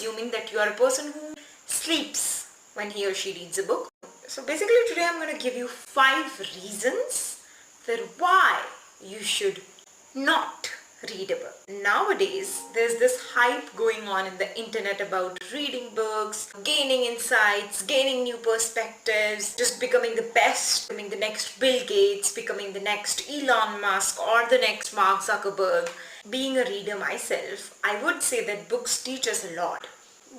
assuming that you are a person who sleeps when he or she reads a book. So basically today I'm going to give you 5 reasons for why you should not read a book. Nowadays, there's this hype going on in the internet about reading books, gaining insights, gaining new perspectives, just becoming the best, becoming the next Bill Gates, becoming the next Elon Musk or the next Mark Zuckerberg. Being a reader myself, I would say that books teach us a lot.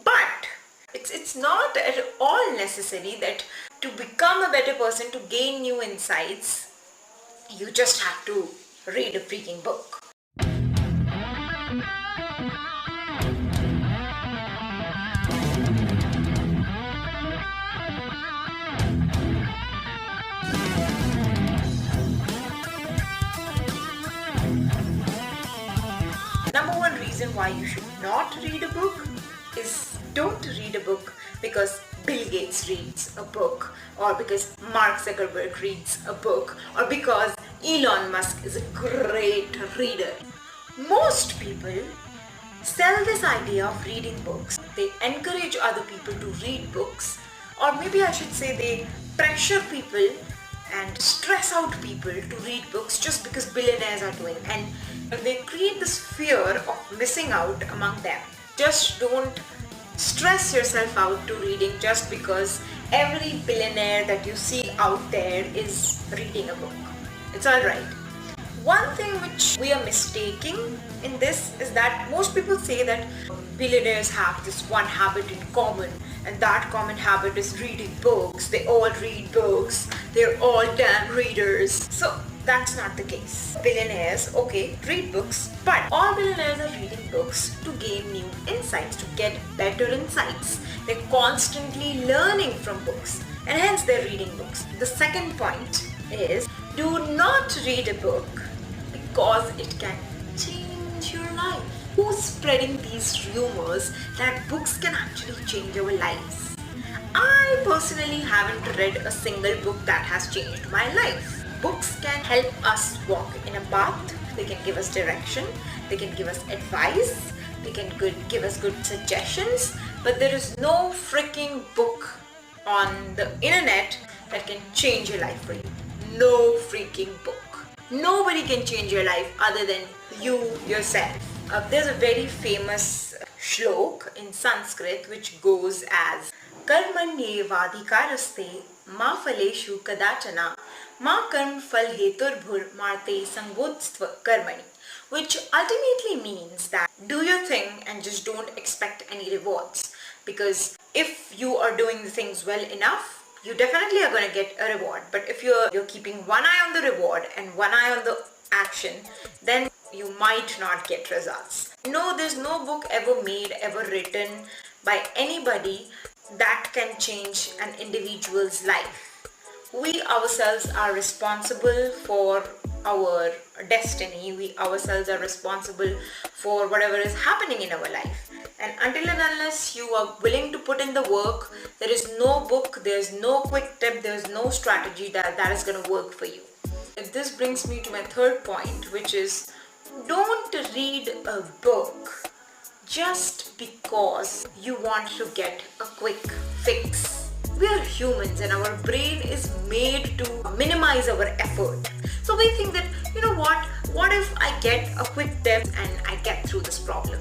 But it's not at all necessary that to become a better person, to gain new insights, you just have to read a freaking book. Number one reason why you should not read a book is don't read a book because Bill Gates reads a book, or because Mark Zuckerberg reads a book, or because Elon Musk is a great reader. Most people sell this idea of reading books. They encourage other people to read books, or maybe I should say they pressure people and stress out people to read books just because billionaires are doing, and they create this fear of missing out among them. Just don't stress yourself out to reading just because every billionaire that you see out there is reading a book. It's alright. One thing which we are mistaking in this is that most people say that billionaires have this one habit in common, and that common habit is reading books. They all read books. They're all damn readers. So that's not the case. Billionaires, okay, read books, but all billionaires are reading books to gain new insights, to get better insights. They're constantly learning from books, and hence they're reading books. The second point is, do not read a book because it can change your life. Who's spreading these rumors that books can actually change our lives? I personally haven't read a single book that has changed my life. Books can help us walk in a path. They can give us direction. They can give us advice. They can give us good suggestions. But there is no freaking book on the internet that can change your life for you. No freaking book. Nobody can change your life other than you yourself. There's a very famous shlok in Sanskrit which goes as Karmanyevadhikaraste ma phaleshu kadachana ma karm phal heturbhur marte sangodstva karmani, which ultimately means that do your thing and just don't expect any rewards, because if you are doing the things well enough, you definitely are going to get a reward. But if you're keeping one eye on the reward and one eye on the action, then you might not get results. No, there's no book ever made, ever written by anybody that can change an individual's life. We ourselves are responsible for our destiny. We ourselves are responsible for whatever is happening in our life. And until and unless you are willing to put in the work, there is no book, there's no quick tip, there's no strategy that is going to work for you. This brings me to my third point, which is don't read a book just because you want to get a quick fix. We are humans and our brain is made to minimize our effort. So we think that, you know what if I get a quick tip and I get through this problem?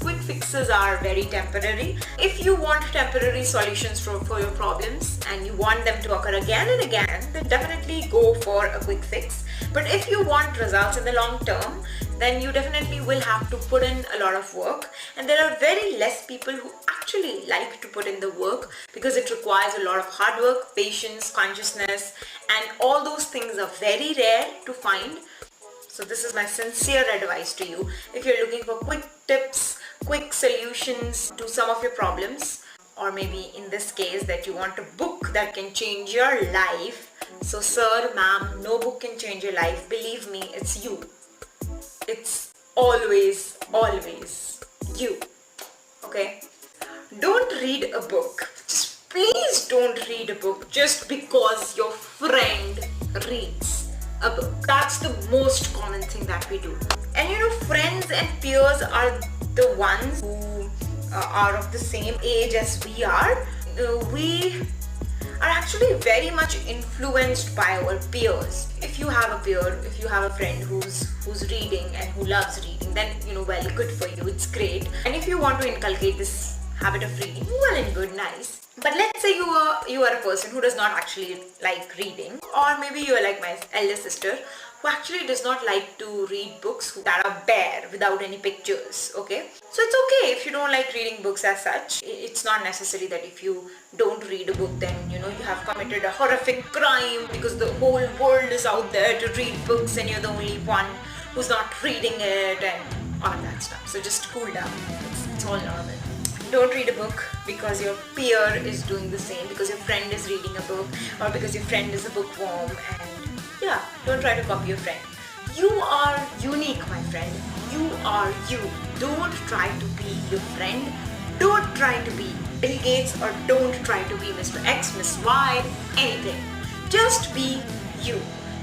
Quick fixes are very temporary. If you want temporary solutions for your problems and you want them to occur again and again, then definitely go for a quick fix. But if you want results in the long term, then you definitely will have to put in a lot of work. And there are very less people who actually like to put in the work because it requires a lot of hard work, patience, consciousness, and all those things are very rare to find. So this is my sincere advice to you. If you're looking for quick tips, quick solutions to some of your problems, or maybe in this case that you want a book that can change your life, so sir, ma'am, no book can change your life. Believe me, it's you. It's always you. Okay? Don't read a book. Just please don't read a book just because your friend reads a book. That's the most common thing that we do. And you know, friends and peers are the ones who are of the same age as we are, we are actually very much influenced by our peers. If you have a peer, if you have a friend who's reading and who loves reading, then well, good for you, it's great. And if you want to inculcate this habit of reading, well and good, nice. But let's say you are a person who does not actually like reading, or maybe you are like my elder sister who actually does not like to read books that are bare without any pictures, okay? So it's okay if you don't like reading books as such. It's not necessary that if you don't read a book, then you have committed a horrific crime because the whole world is out there to read books and you're the only one who's not reading it and all that stuff. So just cool down. It's all normal. Don't read a book because your peer is doing the same, because your friend is reading a book, or because your friend is a bookworm. And yeah, don't try to copy your friend. You are unique, my friend. You are you. Don't try to be your friend. Don't try to be Bill Gates, or don't try to be Mr. X, Miss Y, anything. Just be you.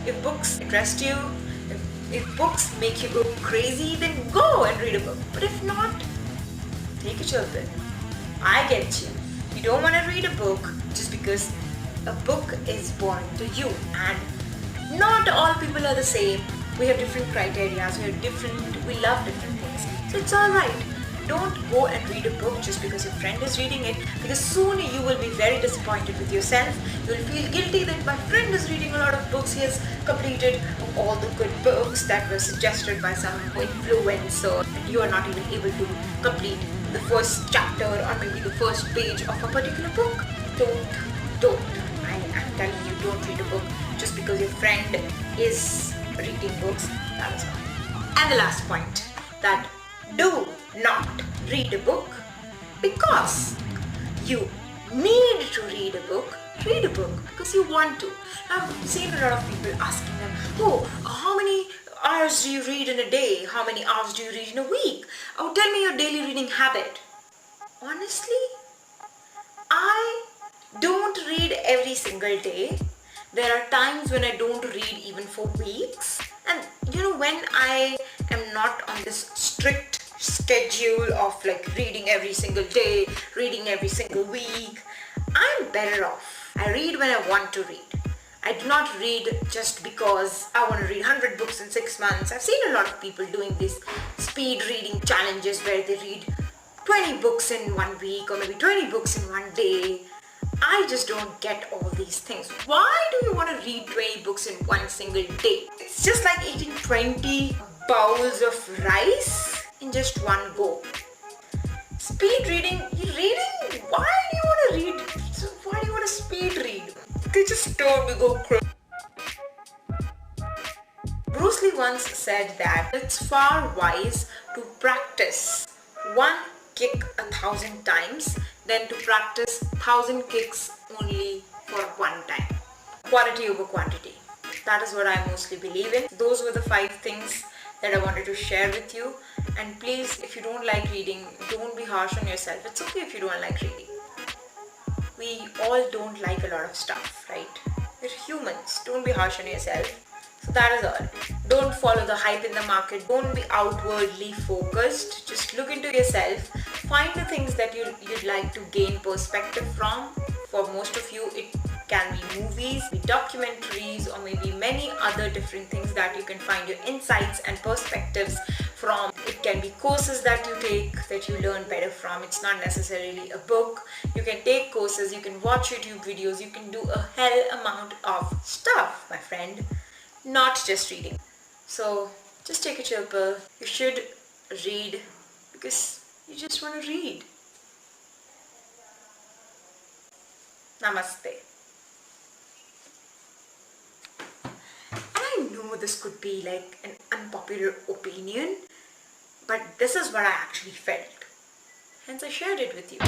If books interest you, if books make you go crazy, then go and read a book. But if not, take a chill pill. I get you. You don't want to read a book just because a book is born to you. And not all people are the same. We have different criteria. We love different things. So it's alright. Don't go and read a book just because your friend is reading it, because soon you will be very disappointed with yourself. You will feel guilty that my friend is reading a lot of books. He has completed all the good books that were suggested by some influencer, and you are not even able to complete the first chapter or maybe the first page of a particular book. Don't. I'm telling you, don't read a book just because your friend is reading books. That is all. And the last point, that do not read a book because you need to read a book. Read a book because you want to. I've seen a lot of people asking them, oh, how many hours do you read in a day? How many hours do you read in a week? Oh, tell me your daily reading habit. Honestly, I don't read every single day. There are times when I don't read even for weeks. And when I am not on this strict schedule of like reading every single day, reading every single week, I'm better off. I read when I want to read. I do not read just because I want to read 100 books in 6 months. I've seen a lot of people doing these speed reading challenges where they read 20 books in 1 week or maybe 20 books in 1 day. I just don't get all these things. Why do you want to read 20 books in one single day? It's just like eating 20 bowls of rice in just one go. Speed reading, why do you want to read? Why do you want to speed read? They just told me go crazy. Bruce Lee once said that it's far wise to practice one kick 1,000 times than to practice 1,000 kicks only for one time. Quality over quantity. That is what I mostly believe in. Those were the 5 things that I wanted to share with you. And please, if you don't like reading, don't be harsh on yourself. It's okay if you don't like reading. We all don't like a lot of stuff, right? We're humans. Don't be harsh on yourself. So that is all. Don't follow the hype in the market. Don't be outwardly focused. Just look into yourself. Find the things that you'd like to gain perspective from. For most of you, it can be movies, be documentaries, or maybe many other different things that you can find your insights and perspectives from. It can be courses that you take that you learn better from. It's not necessarily a book. You can take courses, you can watch YouTube videos, you can do a hell amount of stuff, my friend. Not just reading. So just take a chill pill. You should read because you just want to read. Namaste. And I know this could be like an unpopular opinion, but this is what I actually felt. Hence I shared it with you.